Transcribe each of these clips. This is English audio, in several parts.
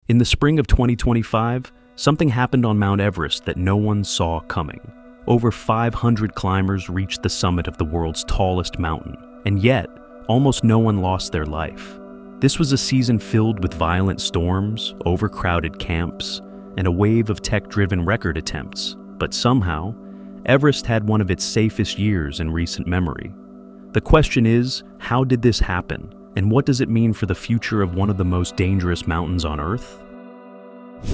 In the spring of 2025, something happened on Mount Everest that no one saw coming. Over 500 climbers reached the summit of the world's tallest mountain, and yet, almost no one lost their life. This was a season filled with violent storms, overcrowded camps, and a wave of tech-driven record attempts. But somehow, Everest had one of its safest years in recent memory. The question is, how did this happen? And what does it mean for the future of one of the most dangerous mountains on Earth?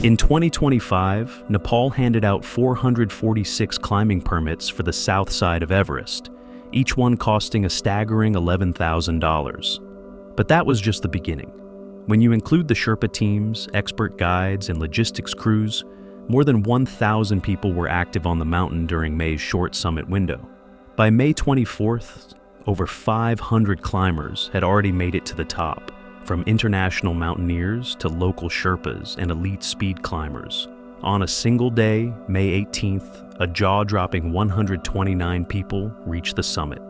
In 2025, Nepal handed out 446 climbing permits for the south side of Everest, each one costing a staggering $11,000. But that was just the beginning. When you include the Sherpa teams, expert guides, and logistics crews, more than 1,000 people were active on the mountain during May's short summit window. By May 24th, over 500 climbers had already made it to the top, from international mountaineers to local Sherpas and elite speed climbers. On a single day, May 18th, a jaw-dropping 129 people reached the summit.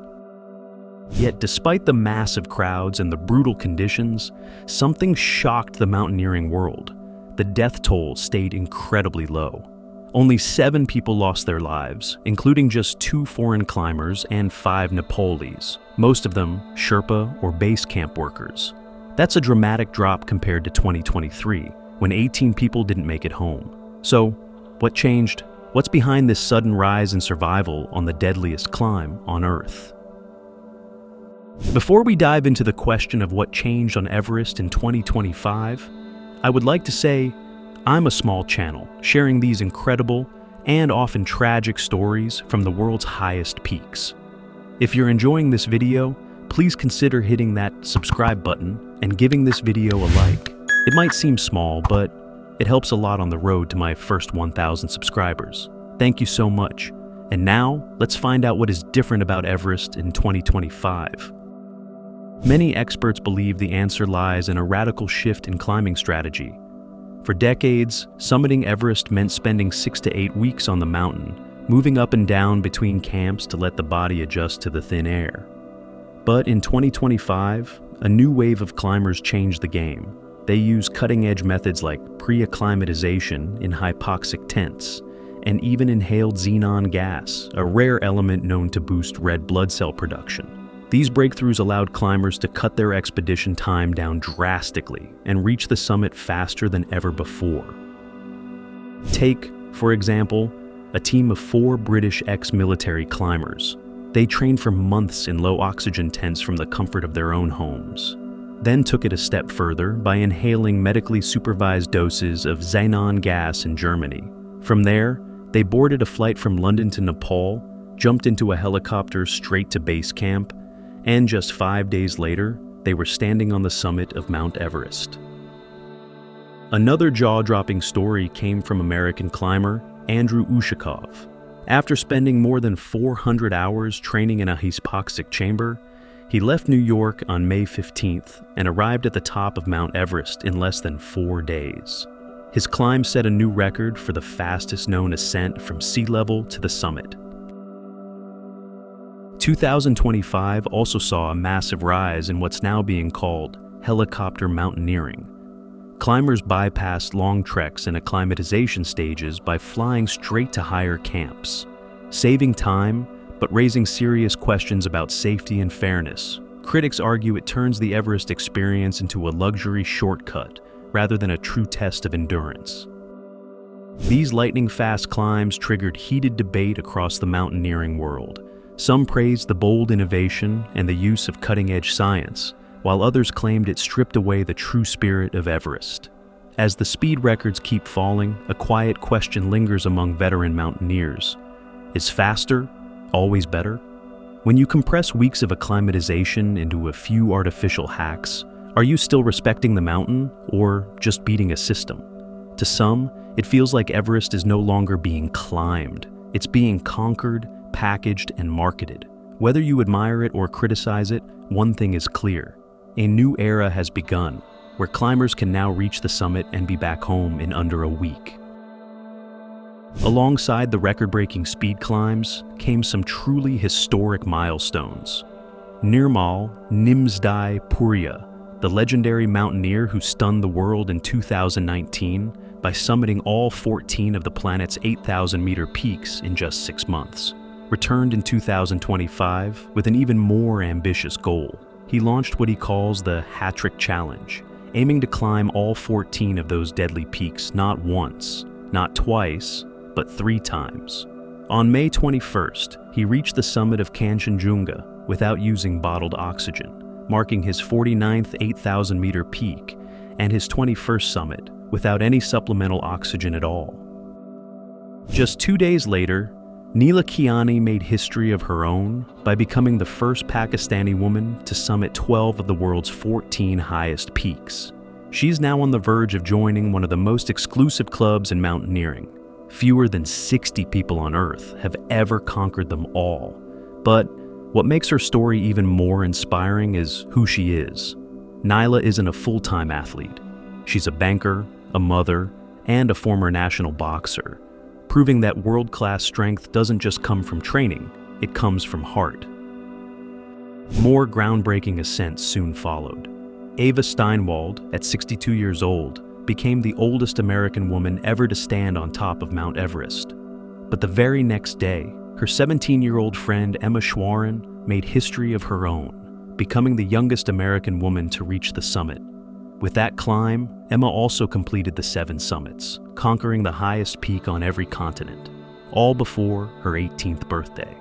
Yet despite the massive crowds and the brutal conditions, something shocked the mountaineering world. The death toll stayed incredibly low. Only 7 people lost their lives, including just 2 foreign climbers and 5 Nepalis, most of them Sherpa or base camp workers. That's a dramatic drop compared to 2023, when 18 people didn't make it home. So, what changed? What's behind this sudden rise in survival on the deadliest climb on Earth? Before we dive into the question of what changed on Everest in 2025, I would like to say, I'm a small channel sharing these incredible and often tragic stories from the world's highest peaks. If you're enjoying this video, please consider hitting that subscribe button and giving this video a like. It might seem small, but it helps a lot on the road to my first 1,000 subscribers. Thank you so much. And now, let's find out what is different about Everest in 2025. Many experts believe the answer lies in a radical shift in climbing strategy. For decades, summiting Everest meant spending 6 to 8 weeks on the mountain, moving up and down between camps to let the body adjust to the thin air. But in 2025, a new wave of climbers changed the game. They use cutting-edge methods like pre-acclimatization in hypoxic tents, and even inhaled xenon gas, a rare element known to boost red blood cell production. These breakthroughs allowed climbers to cut their expedition time down drastically and reach the summit faster than ever before. Take, for example, a team of 4 British ex-military climbers. They trained for months in low-oxygen tents from the comfort of their own homes, then took it a step further by inhaling medically supervised doses of xenon gas in Germany. From there, they boarded a flight from London to Nepal, jumped into a helicopter straight to base camp, and just 5 days later, they were standing on the summit of Mount Everest. Another jaw-dropping story came from American climber Andrew Ushakov. After spending more than 400 hours training in a hypoxic chamber, he left New York on May 15th and arrived at the top of Mount Everest in less than 4 days. His climb set a new record for the fastest known ascent from sea level to the summit. 2025 also saw a massive rise in what's now being called helicopter mountaineering. Climbers bypassed long treks and acclimatization stages by flying straight to higher camps, saving time but raising serious questions about safety and fairness. Critics argue it turns the Everest experience into a luxury shortcut rather than a true test of endurance. These lightning-fast climbs triggered heated debate across the mountaineering world. Some praised the bold innovation and the use of cutting-edge science, while others claimed it stripped away the true spirit of Everest. As the speed records keep falling, a quiet question lingers among veteran mountaineers. Is faster always better? When you compress weeks of acclimatization into a few artificial hacks, are you still respecting the mountain or just beating a system? To some, it feels like Everest is no longer being climbed. It's being conquered, packaged, and marketed. Whether you admire it or criticize it, one thing is clear. A new era has begun, where climbers can now reach the summit and be back home in under a week. Alongside the record-breaking speed climbs came some truly historic milestones. Nirmal Nimsdai Purya the legendary mountaineer who stunned the world in 2019 by summiting all 14 of the planet's 8,000-meter peaks in just 6 months, returned in 2025 with an even more ambitious goal. He launched what he calls the Hat-Trick Challenge, aiming to climb all 14 of those deadly peaks not once, not twice, but 3 times. On May 21st, he reached the summit of Kanchenjunga without using bottled oxygen, marking his 49th 8,000-meter peak and his 21st summit without any supplemental oxygen at all. Just 2 days later, Neela Kiani made history of her own by becoming the first Pakistani woman to summit 12 of the world's 14 highest peaks. She's now on the verge of joining one of the most exclusive clubs in mountaineering. Fewer than 60 people on Earth have ever conquered them all. But what makes her story even more inspiring is who she is. Neela isn't a full-time athlete. She's a banker, a mother, and a former national boxer, proving that world-class strength doesn't just come from training, it comes from heart. More groundbreaking ascents soon followed. Ava Steinwald, at 62 years old, became the oldest American woman ever to stand on top of Mount Everest. But the very next day, her 17-year-old friend Emma Schwerin made history of her own, becoming the youngest American woman to reach the summit. With that climb, Emma also completed the 7 summits, conquering the highest peak on every continent, all before her 18th birthday.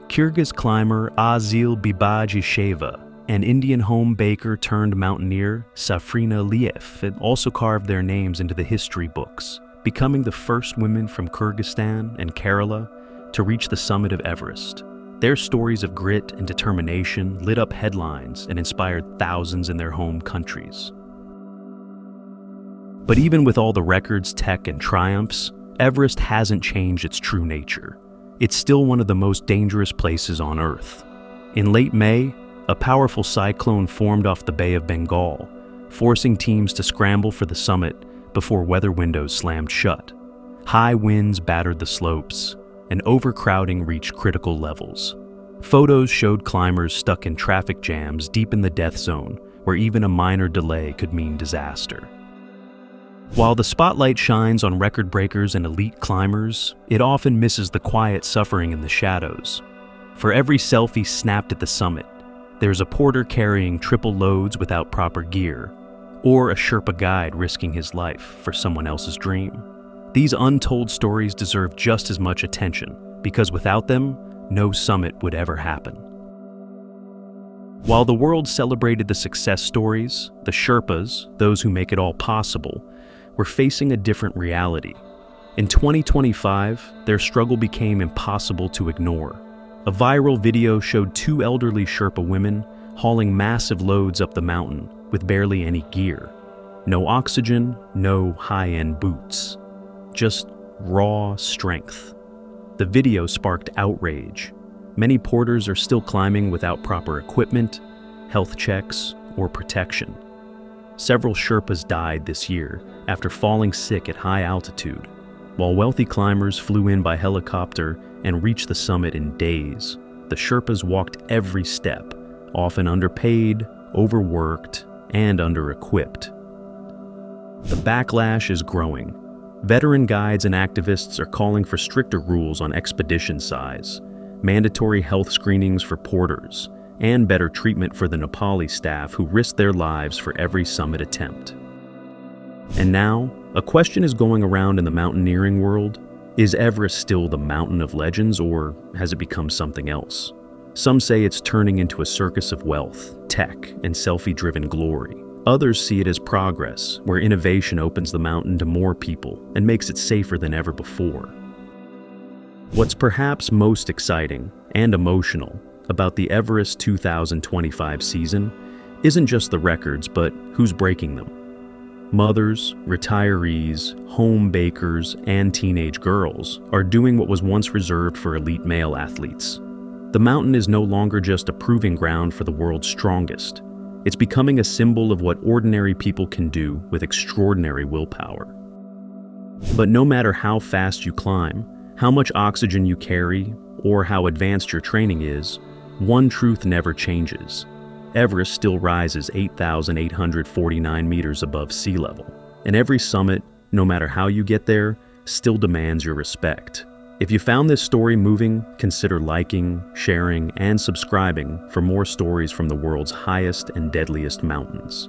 Kyrgyz climber Azil Bibajisheva and Indian home baker turned mountaineer Safrina Liev had also carved their names into the history books, becoming the first women from Kyrgyzstan and Kerala to reach the summit of Everest. Their stories of grit and determination lit up headlines and inspired thousands in their home countries. But even with all the records, tech, and triumphs, Everest hasn't changed its true nature. It's still one of the most dangerous places on Earth. In late May, a powerful cyclone formed off the Bay of Bengal, forcing teams to scramble for the summit before weather windows slammed shut. High winds battered the slopes, and overcrowding reached critical levels. Photos showed climbers stuck in traffic jams deep in the death zone, where even a minor delay could mean disaster. While the spotlight shines on record breakers and elite climbers, it often misses the quiet suffering in the shadows. For every selfie snapped at the summit, there's a porter carrying triple loads without proper gear, or a Sherpa guide risking his life for someone else's dream. These untold stories deserve just as much attention, because without them, no summit would ever happen. While the world celebrated the success stories, the Sherpas, those who make it all possible, were facing a different reality. In 2025, their struggle became impossible to ignore. A viral video showed 2 elderly Sherpa women hauling massive loads up the mountain with barely any gear. No oxygen, no high-end boots. Just raw strength. The video sparked outrage. Many porters are still climbing without proper equipment, health checks, or protection. Several Sherpas died this year after falling sick at high altitude, while wealthy climbers flew in by helicopter and reached the summit in days. The Sherpas walked every step, often underpaid, overworked, and under-equipped. The backlash is growing. Veteran guides and activists are calling for stricter rules on expedition size, mandatory health screenings for porters, and better treatment for the Nepali staff who risk their lives for every summit attempt. And now, a question is going around in the mountaineering world. Is Everest still the mountain of legends, or has it become something else? Some say it's turning into a circus of wealth, tech, and selfie-driven glory. Others see it as progress, where innovation opens the mountain to more people and makes it safer than ever before. What's perhaps most exciting and emotional about the Everest 2025 season isn't just the records, but who's breaking them. Mothers, retirees, home bakers, and teenage girls are doing what was once reserved for elite male athletes. The mountain is no longer just a proving ground for the world's strongest. It's becoming a symbol of what ordinary people can do with extraordinary willpower. But no matter how fast you climb, how much oxygen you carry, or how advanced your training is, one truth never changes. Everest still rises 8,849 meters above sea level, and every summit, no matter how you get there, still demands your respect. If you found this story moving, consider liking, sharing, and subscribing for more stories from the world's highest and deadliest mountains.